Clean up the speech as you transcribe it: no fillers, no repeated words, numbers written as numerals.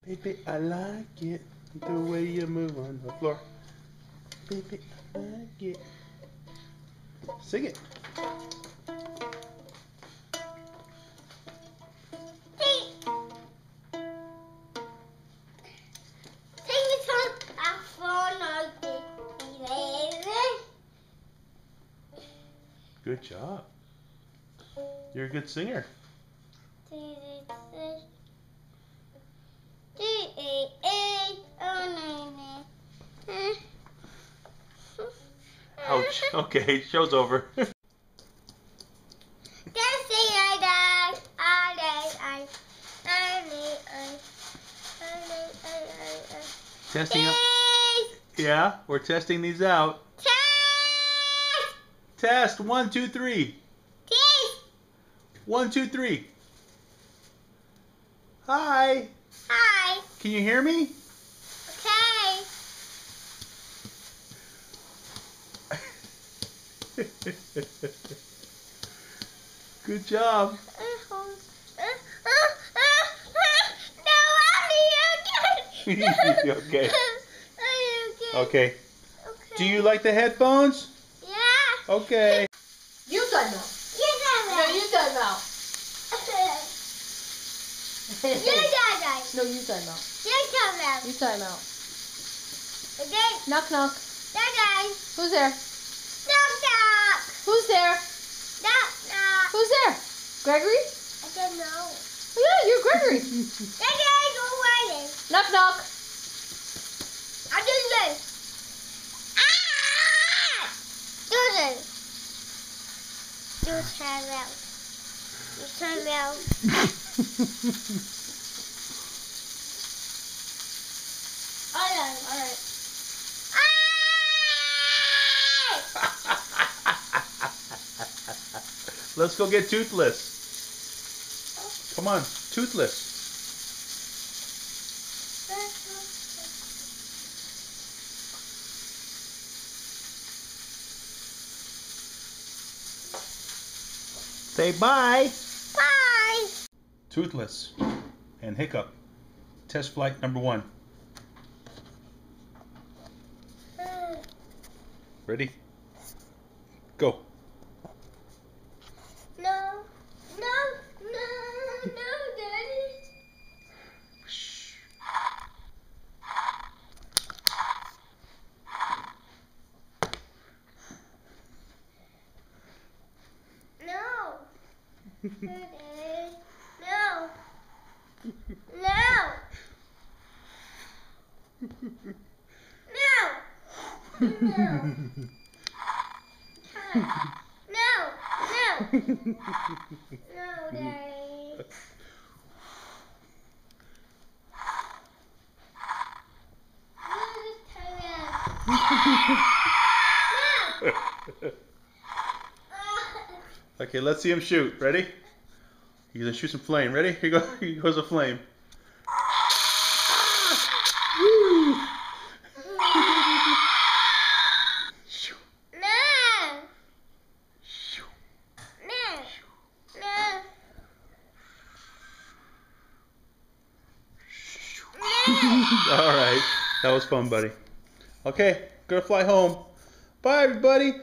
Baby, I like it, the way you move on the floor. Baby, I like it. Sing it. Good job. You're a good singer. Ouch. Okay, show's over. Testing out. Yeah, we're testing these out. Test 1, 2, 3. 1, 2, 3. Hi. Hi. Can you hear me? Okay. Good job. Okay. Okay. Do you like the headphones? Yeah. Okay. You time out. You time out. No, you time out. You time out. No, you time out. You time out. You time out. Okay. Knock knock. Bye. Who's there? Knock knock. Who's there? Knock knock. Who's there? Gregory? I don't know. Oh yeah, you're Gregory. Okay, go away. Knock knock. I do this. Ah! Do this. You time out. You time out. Alright. Let's go get Toothless. Come on, Toothless. Say bye. Bye. Toothless and Hiccup. Test flight number 1. Ready? Go. No, Daddy. Shh. No. Daddy. No. No. No, Daddy. Okay, let's see him shoot. Ready? He's gonna shoot some flame. Ready? Here goes. Here goes a flame. Woo! All right, that was fun, buddy. Okay, gonna fly home. Bye, everybody.